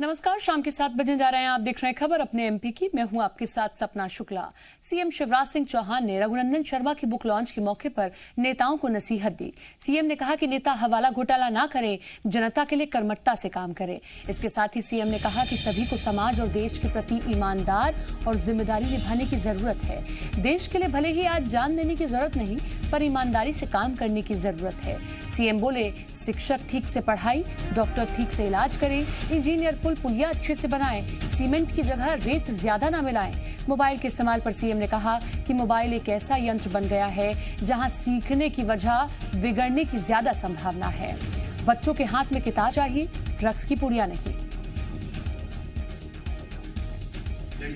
नमस्कार, शाम के 7 बजने जा रहे हैं। आप देख रहे हैं खबर अपने एमपी की। मैं हूं आपके साथ सपना शुक्ला। सीएम शिवराज सिंह चौहान ने रघुनंदन शर्मा की बुक लॉन्च के मौके पर नेताओं को नसीहत दी। सीएम ने कहा कि नेता हवाला घोटाला ना करें, जनता के लिए कर्मठता से काम करें। इसके साथ ही सीएम ने कहा कि सभी को समाज और देश के प्रति ईमानदार और जिम्मेदारी निभाने की जरूरत है। देश के लिए भले ही आज जान देने की जरूरत नहीं, पर ईमानदारी से काम करने की जरूरत है। सीएम बोले, शिक्षक ठीक से पढ़ाई, डॉक्टर ठीक से इलाज करें, इंजीनियर पुलिया अच्छे से बनाएं, सीमेंट की जगह रेत ज्यादा ना मिलाएं। मोबाइल के इस्तेमाल पर सीएम ने कहा कि मोबाइल एक ऐसा यंत्र बन गया है जहां सीखने की वजह बिगड़ने की ज्यादा संभावना है। बच्चों के हाथ में किताब चाहिए, ड्रग्स की पुड़िया नहीं।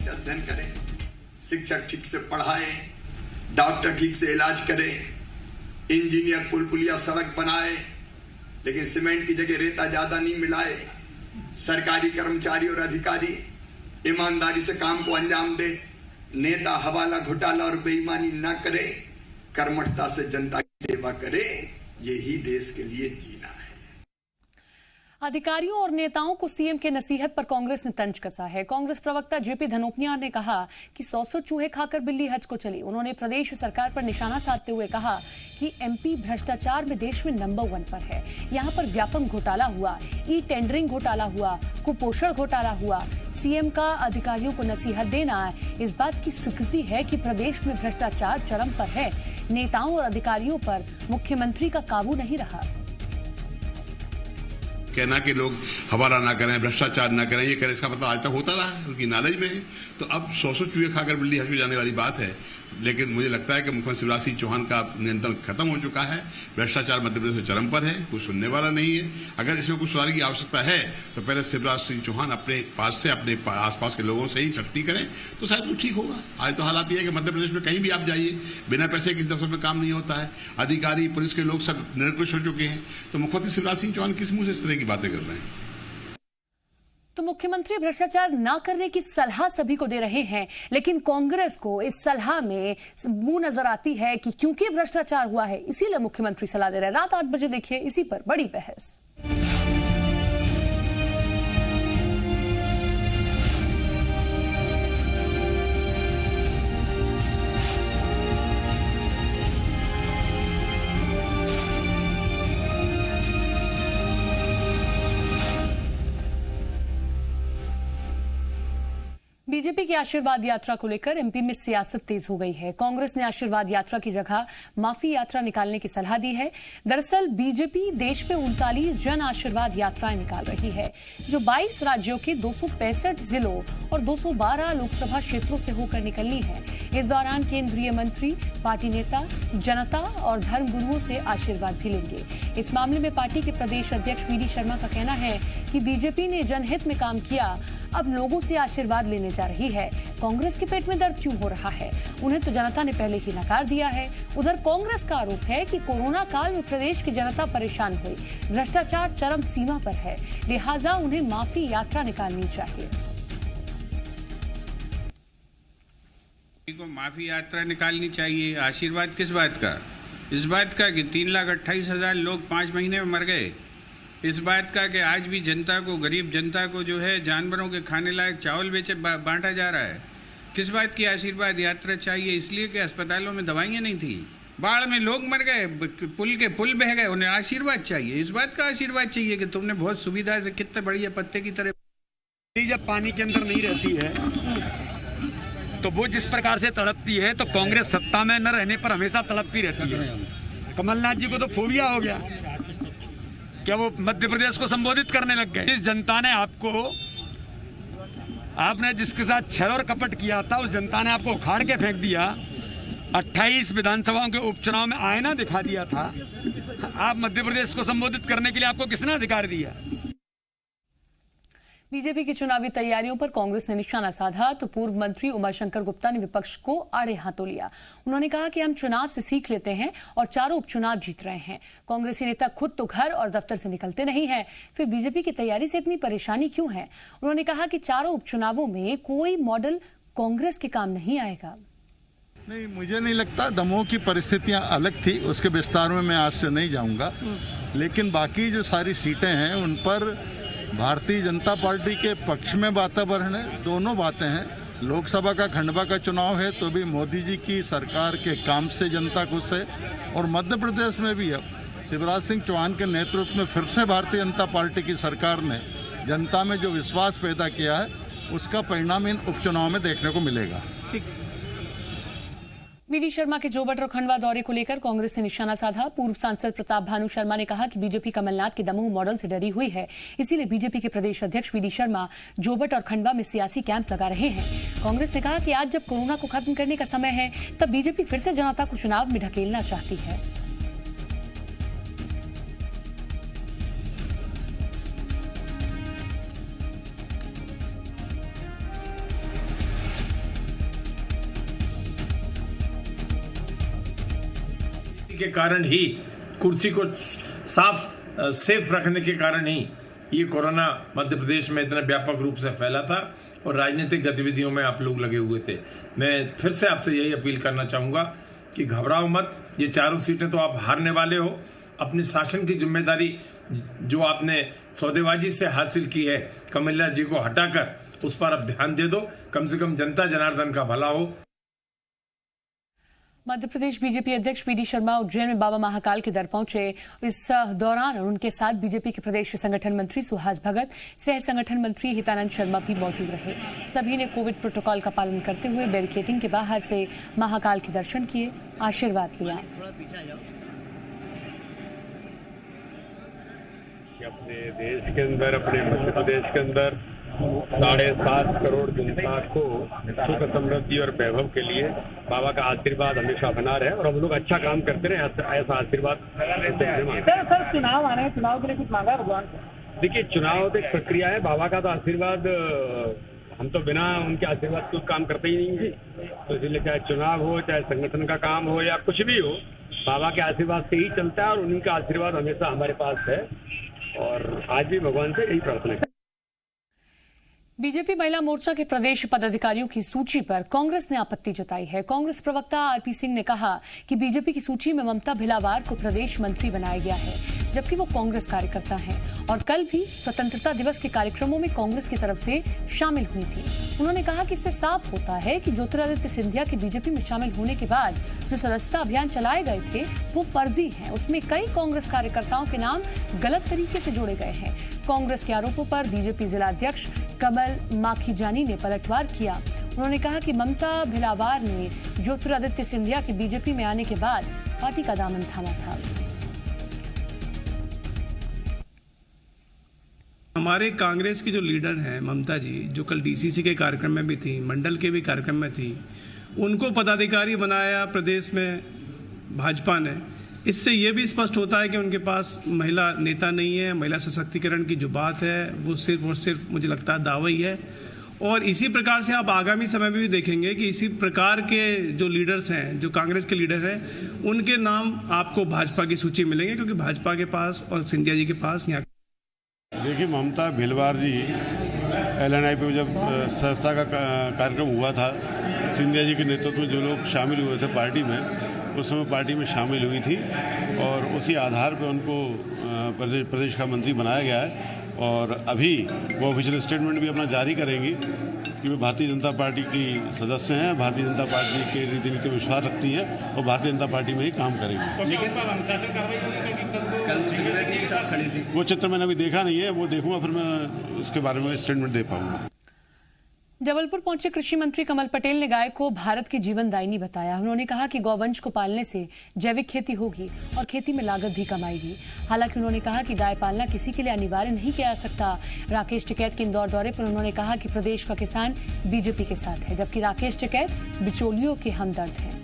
अध्ययन करें, शिक्षक ठीक से पढ़ाए, डॉक्टर ठीक से इलाज करे, इंजीनियर पुलिया सड़क बनाए, लेकिन सीमेंट की जगह रेता ज्यादा नहीं मिलाए। सरकारी कर्मचारी और अधिकारी ईमानदारी से काम को अंजाम दे, नेता हवाला घोटाला और बेईमानी न करे, कर्मठता से जनता की सेवा करे। यही देश के लिए जीना है। अधिकारियों और नेताओं को सीएम के नसीहत पर कांग्रेस ने तंज कसा है। कांग्रेस प्रवक्ता जेपी धनोपिया ने कहा कि 100 चूहे खाकर बिल्ली हज को चली। उन्होंने प्रदेश सरकार पर निशाना साधते हुए कहा कि एमपी भ्रष्टाचार में देश में नंबर 1 पर है। यहां पर व्यापक घोटाला हुआ, ई टेंडरिंग घोटाला हुआ, कुपोषण घोटाला हुआ। सीएम का अधिकारियों को नसीहत देना इस बात की स्वीकृति है कि प्रदेश में भ्रष्टाचार चरम पर है। नेताओं और अधिकारियों पर मुख्यमंत्री का काबू नहीं रहा। कहना कि लोग हवाला ना करें, भ्रष्टाचार ना करें, ये करें, इसका मतलब आज तक होता रहा है, उनकी नॉलेज में है। तो अब 100 चूहे खाकर बिल्ली हज में जाने वाली बात है। लेकिन मुझे लगता है कि मुख्यमंत्री शिवराज सिंह चौहान का नियंत्रण खत्म हो चुका है। भ्रष्टाचार मध्य प्रदेश में चरम पर है, कोई सुनने वाला नहीं है। अगर इसमें कुछ सुधार की आवश्यकता है तो पहले शिवराज सिंह चौहान अपने पास से, अपने आसपास के लोगों से ही छटनी करें तो शायद वो ठीक होगा। आज तो हालात ये है कि मध्य प्रदेश में कहीं भी आप जाइए, बिना पैसे किसी दफ्तर में काम नहीं होता है। अधिकारी, पुलिस के लोग सब निरंकुश हो चुके हैं। तो मुख्यमंत्री शिवराज सिंह चौहान किस मुंह से इस तरह की बातें कर रहे हैं? तो मुख्यमंत्री भ्रष्टाचार ना करने की सलाह सभी को दे रहे हैं, लेकिन कांग्रेस को इस सलाह में मुंह नजर आती है कि क्योंकि भ्रष्टाचार हुआ है इसीलिए मुख्यमंत्री सलाह दे रहे हैं। रात 8 बजे देखिए इसी पर बड़ी बहस। बीजेपी की आशीर्वाद यात्रा को लेकर एमपी में सियासत तेज हो गई है। कांग्रेस ने आशीर्वाद यात्रा की जगह माफी यात्रा निकालने की सलाह दी है। दरअसल बीजेपी देश में 39 जन आशीर्वाद यात्राएं निकाल रही है, जो 22 राज्यों के 265 जिलों और 212 लोकसभा क्षेत्रों से होकर निकलनी है। इस दौरान केंद्रीय मंत्री, पार्टी नेता, जनता और धर्म गुरुओं से आशीर्वाद भी लेंगे। इस मामले में पार्टी के प्रदेश अध्यक्ष वी डी शर्मा का कहना है कि बीजेपी ने जनहित में काम किया, अब लोगों से आशीर्वाद लेने जा रही है। कांग्रेस के पेट में दर्द क्यों हो रहा है? उन्हें तो जनता ने पहले ही नकार दिया है। उधर कांग्रेस का आरोप है कि कोरोना काल में प्रदेश की जनता परेशान हुई, भ्रष्टाचार चरम सीमा पर है, लिहाजा उन्हें माफी यात्रा निकालनी चाहिए। को माफी यात्रा निकालनी चाहिए। आशीर्वाद किस बात का? इस बात का कि 3,28,000 लोग 5 महीने में मर गए। इस बात का कि आज भी जनता को, गरीब जनता को जो है जानवरों के खाने लायक चावल बांटा जा रहा है। किस बात की आशीर्वाद यात्रा चाहिए? इसलिए कि अस्पतालों में दवाइयाँ नहीं थी, बाढ़ में लोग मर गए, पुल बह गए, उन्हें आशीर्वाद चाहिए। इस बात का आशीर्वाद चाहिए कि तुमने बहुत सुविधा से कितने बढ़िया पत्ते की तरह। जब पानी के अंदर नहीं रहती है तो वो जिस प्रकार से तड़पती है, तो कांग्रेस सत्ता में न रहने पर हमेशा तड़पती रहती है। कमलनाथ जी को तो फोबिया हो गया, क्या वो मध्य प्रदेश को संबोधित करने लग गए। इस जनता ने आपने जिसके साथ छल और कपट किया था, उस जनता ने आपको उखाड़ के फेंक दिया। 28 विधानसभाओं के उपचुनाव में आईना दिखा दिया था। आप मध्य प्रदेश को संबोधित करने के लिए आपको किसने अधिकार दिया? बीजेपी की चुनावी तैयारियों पर कांग्रेस ने निशाना साधा तो पूर्व मंत्री उमाशंकर गुप्ता ने विपक्ष को आड़े हाथों लिया। उन्होंने कहा कि हम चुनाव से सीख लेते हैं और चारों उपचुनाव जीत रहे हैं। कांग्रेसी नेता खुद तो घर और दफ्तर से निकलते नहीं हैं, फिर बीजेपी की तैयारी से इतनी परेशानी क्यों है? उन्होंने कहा कि चारों उपचुनावों में कोई मॉडल कांग्रेस के काम नहीं आएगा। नहीं, मुझे नहीं लगता। दमोह की परिस्थितियां अलग थी, उसके विस्तार में मैं आज से नहीं जाऊंगा, लेकिन बाकी जो सारी सीटें हैं उन पर भारतीय जनता पार्टी के पक्ष में वातावरण है। दोनों बातें हैं। लोकसभा का खंडवा का चुनाव है तो भी मोदी जी की सरकार के काम से जनता खुश है, और मध्य प्रदेश में भी अब शिवराज सिंह चौहान के नेतृत्व में फिर से भारतीय जनता पार्टी की सरकार ने जनता में जो विश्वास पैदा किया है उसका परिणाम इन उपचुनाव में देखने को मिलेगा। वीडी शर्मा के जोबट और खंडवा दौरे को लेकर कांग्रेस ने निशाना साधा। पूर्व सांसद प्रताप भानु शर्मा ने कहा कि बीजेपी कमलनाथ के दमोह मॉडल से डरी हुई है, इसीलिए बीजेपी के प्रदेश अध्यक्ष वीडी शर्मा जोबट और खंडवा में सियासी कैंप लगा रहे हैं। कांग्रेस ने कहा कि आज जब कोरोना को खत्म करने का समय है तब बीजेपी फिर से जनता को चुनाव में ढकेलना चाहती है। के कारण ही, कुर्सी को सेफ रखने के कारण ही ये कोरोना मध्य प्रदेश में इतना व्यापक रूप से फैला था और राजनीतिक गतिविधियों में आप लोग लगे हुए थे। मैं फिर से आपसे यही अपील करना चाहूँगा कि घबराओ मत। ये चारों सीटें तो आप हारने वाले हो। अपनी शासन की जिम्मेदारी जो आपने सौदेबाजी से हासिल की है कमलनाथ जी को हटाकर, उस पर अब ध्यान दे दो। कम से कम जनता जनार्दन का भला हो। मध्य प्रदेश बीजेपी अध्यक्ष वीडी शर्मा उज्जैन में बाबा महाकाल के दर पहुंचे। इस दौरान उनके साथ बीजेपी के प्रदेश संगठन मंत्री सुहास भगत, सह संगठन मंत्री हितानंद शर्मा भी मौजूद रहे। सभी ने कोविड प्रोटोकॉल का पालन करते हुए बैरिकेडिंग के बाहर से महाकाल के दर्शन किए, आशीर्वाद लिया। अपने देश के अंदर, अपने मध्य प्रदेश के अंदर 7.5 करोड़ जनता को सुख समृद्धि और वैभव के लिए बाबा का आशीर्वाद हमेशा बना रहे और हम लोग अच्छा काम करते रहे, ऐसा आशीर्वाद सर चुनाव आ रहे हैं, चुनाव के लिए कुछ मांगा भगवान से? देखिए, चुनाव तो एक प्रक्रिया है। बाबा का तो आशीर्वाद, हम तो बिना उनके आशीर्वाद के काम करते ही नहीं है। तो इसलिए चाहे चुनाव हो, चाहे संगठन का काम हो या कुछ भी हो, बाबा के आशीर्वाद से ही चलता है और उन्हीं का आशीर्वाद हमेशा हमारे पास है और आज भी भगवान से यही प्रार्थना है। बीजेपी महिला मोर्चा के प्रदेश पदाधिकारियों की सूची पर कांग्रेस ने आपत्ति जताई है। कांग्रेस प्रवक्ता आरपी सिंह ने कहा कि बीजेपी की सूची में ममता भिलावार को प्रदेश मंत्री बनाया गया है, जबकि वो कांग्रेस कार्यकर्ता हैं और कल भी स्वतंत्रता दिवस के कार्यक्रमों में कांग्रेस की तरफ से शामिल हुई थी। उन्होंने कहा कि इससे साफ होता है कि ज्योतिरादित्य सिंधिया के बीजेपी में शामिल होने के बाद जो सदस्यता अभियान चलाए गए थे वो फर्जी हैं। उसमें कई कांग्रेस कार्यकर्ताओं के नाम गलत तरीके से जोड़े गए हैं। कांग्रेस के आरोपों पर बीजेपी जिला अध्यक्ष कमल माखीजानी ने पलटवार किया। उन्होंने कहा कि ममता भिलावार ने ज्योतिरादित्य सिंधिया के बीजेपी में आने के बाद पार्टी का दामन थामा था। हमारे कांग्रेस की जो लीडर हैं ममता जी, जो कल डीसीसी के कार्यक्रम में भी थी, मंडल के भी कार्यक्रम में थी, उनको पदाधिकारी बनाया प्रदेश में भाजपा ने। इससे ये भी स्पष्ट होता है कि उनके पास महिला नेता नहीं है। महिला सशक्तिकरण की जो बात है वो सिर्फ और सिर्फ मुझे लगता है दावा ही है। और इसी प्रकार से आप आगामी समय में भी देखेंगे कि इसी प्रकार के जो लीडर्स हैं, जो कांग्रेस के लीडर हैं, उनके नाम आपको भाजपा की सूची मिलेंगे, क्योंकि भाजपा के पास और सिंधिया जी के पास यहाँ। देखिए, ममता भिलवार जी LNI पे जब संस्था का कार्यक्रम हुआ था, सिंधिया जी के नेतृत्व में जो लोग शामिल हुए थे पार्टी में, उस समय पार्टी में शामिल हुई थी और उसी आधार पर उनको प्रदेश का मंत्री बनाया गया है। और अभी वो ऑफिशियल स्टेटमेंट भी अपना जारी करेंगी कि वे भारतीय जनता पार्टी की सदस्य हैं, भारतीय जनता पार्टी के रीति नीति में विश्वास रखती हैं और भारतीय जनता पार्टी में ही काम करेंगी। वो चित्र मैंने अभी देखा नहीं है, वो देखूंगा फिर मैं उसके बारे में स्टेटमेंट दे पाऊंगा। जबलपुर पहुंचे कृषि मंत्री कमल पटेल ने गाय को भारत की जीवनदायिनी बताया। उन्होंने कहा कि गौवंश को पालने से जैविक खेती होगी और खेती में लागत भी कम आएगी। हालांकि उन्होंने कहा कि गाय पालना किसी के लिए अनिवार्य नहीं किया जा सकता। राकेश टिकैत के इंदौर दौरे पर उन्होंने कहा कि प्रदेश का किसान बीजेपी के साथ है, जबकि राकेश टिकैत बिचौलियों के हमदर्द हैं।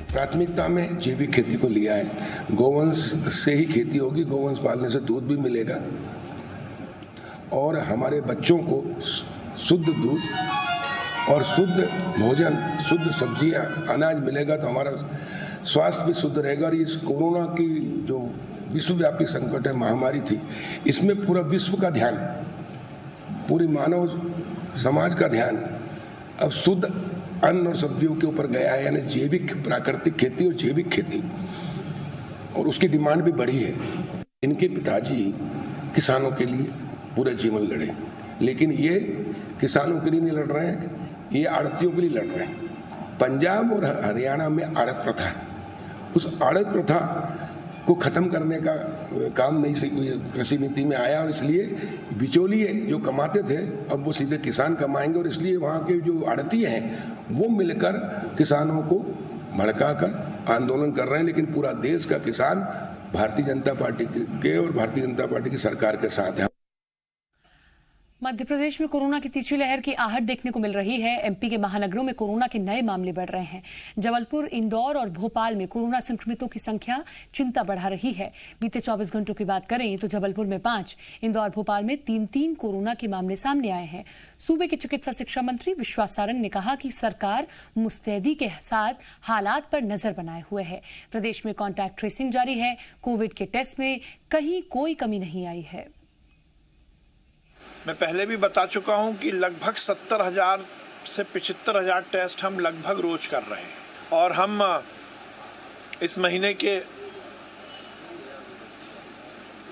प्राथमिकता में जैविक खेती को लिया है। गोवंश से ही खेती होगी, गोवंश पालने से दूध भी मिलेगा और हमारे बच्चों को शुद्ध दूध और शुद्ध भोजन, शुद्ध सब्जियां, अनाज मिलेगा तो हमारा स्वास्थ्य भी शुद्ध रहेगा। और इस कोरोना की जो विश्वव्यापी संकट है, महामारी थी, इसमें पूरा विश्व का ध्यान, पूरी मानव समाज का ध्यान अब शुद्ध अन्न और सब्जियों के ऊपर गया है, यानी जैविक प्राकृतिक खेती और जैविक खेती, और उसकी डिमांड भी बढ़ी है। इनके पिताजी किसानों के लिए पूरे जीवन लड़े, लेकिन ये किसानों के लिए नहीं लड़ रहे हैं, ये आड़तियों के लिए लड़ रहे हैं। पंजाब और हरियाणा में आड़त प्रथा, उस आड़त प्रथा को ख़त्म करने का काम नहीं कृषि नीति में आया, और इसलिए बिचौलिए जो कमाते थे अब वो सीधे किसान कमाएंगे, और इसलिए वहाँ के जो आड़तिए हैं वो मिलकर किसानों को भड़काकर आंदोलन कर रहे हैं। लेकिन पूरा देश का किसान भारतीय जनता पार्टी के और भारतीय जनता पार्टी की सरकार के साथ है। मध्य प्रदेश में कोरोना की तीसरी लहर की आहट देखने को मिल रही है। एमपी के महानगरों में कोरोना के नए मामले बढ़ रहे हैं। जबलपुर, इंदौर और भोपाल में कोरोना संक्रमितों की संख्या चिंता बढ़ा रही है। बीते 24 घंटों की बात करें तो जबलपुर में 5, इंदौर, भोपाल में 3 कोरोना के मामले सामने आए हैं। सूबे के चिकित्सा शिक्षा मंत्री विश्वास सारंग ने कहा कि सरकार मुस्तैदी के साथ हालात पर नजर बनाए हुए है। प्रदेश में कॉन्टैक्ट ट्रेसिंग जारी है। कोविड के टेस्ट में कहीं कोई कमी नहीं आई है। मैं पहले भी बता चुका हूं कि लगभग 70,000 से 75,000 टेस्ट हम लगभग रोज कर रहे हैं, और हम इस महीने के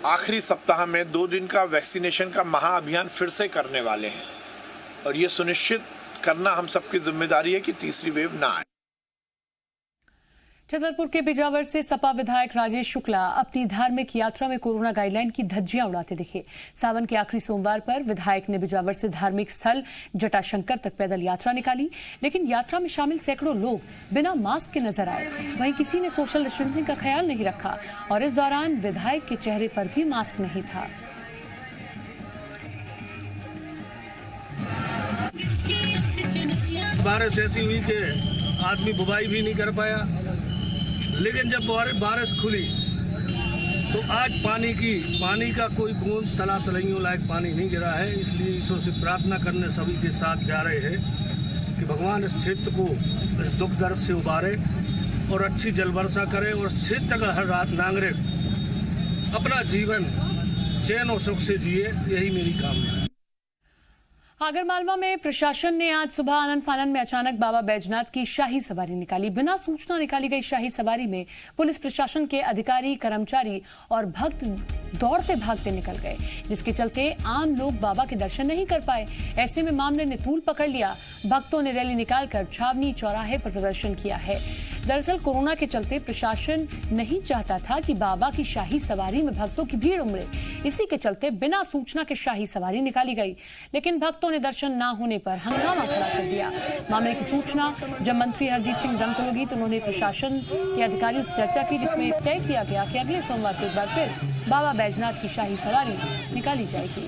आखिरी सप्ताह में 2 दिन का वैक्सीनेशन का महाअभियान फिर से करने वाले हैं, और ये सुनिश्चित करना हम सबकी जिम्मेदारी है कि तीसरी वेव ना आए। छतरपुर के बिजावर से सपा विधायक राजेश शुक्ला अपनी धार्मिक यात्रा में कोरोना गाइडलाइन की धज्जियां उड़ाते दिखे। सावन के आखिरी सोमवार पर विधायक ने बिजावर से धार्मिक स्थल जटाशंकर तक पैदल यात्रा निकाली, लेकिन यात्रा में शामिल सैकड़ों लोग बिना मास्क के नजर आए। वहीं किसी ने सोशल डिस्टेंसिंग का ख्याल नहीं रखा, और इस दौरान विधायक के चेहरे पर भी मास्क नहीं था। बारिश ऐसी हुई कि आदमी बुवाई भी नहीं कर पाया, लेकिन जब बारिश खुली तो आज पानी का कोई बूंद तलाइयों लायक पानी नहीं गिरा है। इसलिए ईश्वर से प्रार्थना करने सभी के साथ जा रहे हैं कि भगवान इस क्षेत्र को इस दुख दर्द से उबारे और अच्छी जल वर्षा करें, और इस क्षेत्र का हर नागरिक अपना जीवन चैन और सुख से जिए, यही मेरी कामना है। आगरमालवा में प्रशासन ने आज सुबह आनन फानन में अचानक बाबा बैजनाथ की शाही सवारी निकाली। बिना सूचना निकाली गई शाही सवारी में पुलिस प्रशासन के अधिकारी, कर्मचारी और भक्त दौड़ते भागते निकल गए, जिसके चलते आम लोग बाबा के दर्शन नहीं कर पाए। ऐसे में मामले ने तूल पकड़ लिया। भक्तों ने रैली निकालकर छावनी चौराहे पर प्रदर्शन किया है। दरअसल कोरोना के चलते प्रशासन नहीं चाहता था कि बाबा की शाही सवारी में भक्तों की भीड़ उमड़े। इसी के चलते बिना सूचना के शाही सवारी निकाली गई, लेकिन भक्तों ने दर्शन न होने पर हंगामा खड़ा कर दिया। मामले की सूचना जब मंत्री हरदीप सिंह डंग को लगी तो उन्होंने प्रशासन के अधिकारियों से चर्चा की, जिसमें तय किया गया कि अगले सोमवार को एक बार फिर बाबा बैजनाथ की शाही सवारी निकाली जाएगी।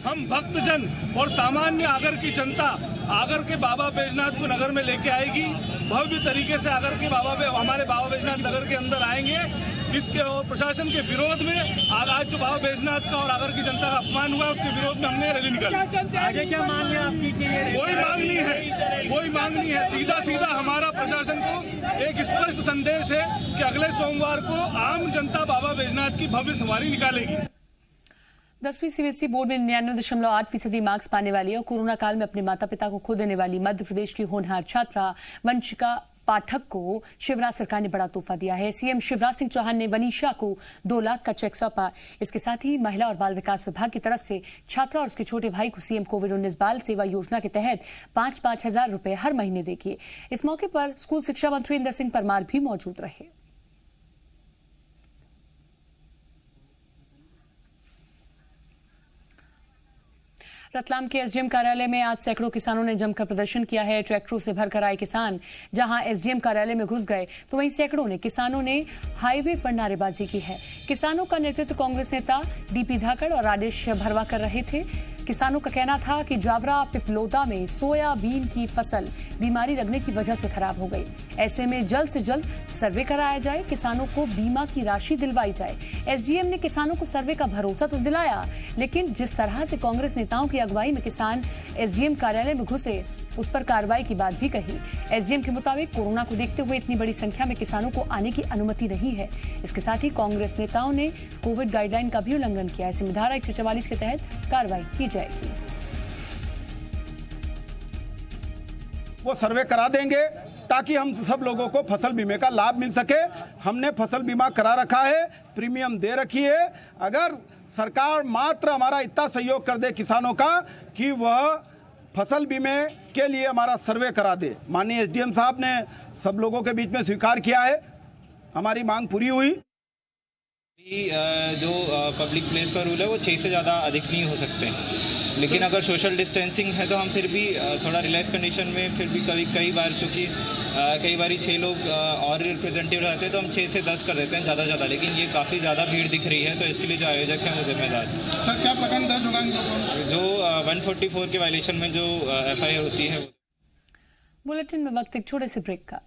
हम भक्तजन और सामान्य आगर की जनता आगर के बाबा बैजनाथ को नगर में लेके आएगी। भव्य तरीके से आगर के हमारे बाबा बैजनाथ नगर के अंदर आएंगे। इसके और प्रशासन के विरोध में आज जो बाबा बैजनाथ का और आगर की जनता का अपमान हुआ, उसके विरोध में हमने रैली निकाली। आगे क्या मांग है आपकी? कोई मांग नहीं है, कोई मांग नहीं है। सीधा हमारा प्रशासन को एक स्पष्ट संदेश है कि अगले सोमवार को आम जनता बाबा बैजनाथ की भव्य सवारी निकालेगी। 10वीं सीबीएसई बोर्ड में 99.8% मार्क्स पाने वाली और कोरोना काल में अपने माता पिता को खो देने वाली मध्य प्रदेश की होनहार छात्रा वंशिका पाठक को शिवराज सरकार ने बड़ा तोहफा दिया है। सीएम शिवराज सिंह चौहान ने वनीशा को 2 लाख का चेक सौंपा। इसके साथ ही महिला और बाल विकास विभाग की तरफ से छात्रा और उसके छोटे भाई को सीएम कोविड-19 बाल सेवा योजना के तहत 5-5 हजार रुपए हर महीने देगी। इस मौके पर स्कूल शिक्षा मंत्री इंदर सिंह परमार भी मौजूद रहे। रतलाम के एसडीएम कार्यालय में आज सैकड़ों किसानों ने जमकर प्रदर्शन किया है। ट्रैक्टरों से भरकर आए किसान जहां एसडीएम कार्यालय में घुस गए तो वहीं सैकड़ों ने किसानों ने हाईवे पर नारेबाजी की है। किसानों का नेतृत्व कांग्रेस नेता डीपी धाकड़ और राजेश भरवा कर रहे थे। किसानों का कहना था कि जावरा पिपलोदा में सोयाबीन की फसल बीमारी लगने की वजह से खराब हो गई। ऐसे में जल्द से जल्द सर्वे कराया जाए, किसानों को बीमा की राशि दिलवाई जाए। एसडीएम ने किसानों को सर्वे का भरोसा तो दिलाया, लेकिन जिस तरह से कांग्रेस नेताओं की अगुवाई में किसान एसडीएम कार्यालय में घुसे उस पर कार्रवाई की बात भी कही। एसडीएम के मुताबिक कोरोना को देखते हुए इतनी बड़ी संख्या में किसानों को आने की अनुमति नहीं है। इसके साथ ही कांग्रेस नेताओं ने कोविड गाइडलाइन का भी उल्लंघन किया। ऐसे में धारा 144 के तहत कार्रवाई की जाएगी। वो सर्वे करा देंगे ताकि हम सब लोगों को फसल बीमे का लाभ मिल सके। हमने फसल बीमा करा रखा है, प्रीमियम दे रखी है। अगर सरकार मात्र हमारा इतना सहयोग कर दे किसानों का कि वह फसल बीमे के लिए हमारा सर्वे करा दे। माननीय एसडीएम साहब ने सब लोगों के बीच में स्वीकार किया है, हमारी मांग पूरी हुई। जो पब्लिक प्लेस पर रूल है वो 6 से ज़्यादा अधिक नहीं हो सकते, लेकिन अगर सोशल डिस्टेंसिंग है तो हम फिर भी थोड़ा रिलैक्स कंडीशन में फिर भी कई बार, क्योंकि कई बार 6 लोग और रिप्रेजेंटेटिव रहते हैं तो हम 6 से 10 कर देते हैं ज़्यादा, लेकिन ये काफ़ी ज़्यादा भीड़ दिख रही है तो इसके लिए जो आयोजक हैं वो जिम्मेदार। सर क्या प्रकरण दर्ज होगा? जो 144 के वायलेशन में जो FIR होती है। बुलेटिन में वक्त एक छोटे से ब्रेक का।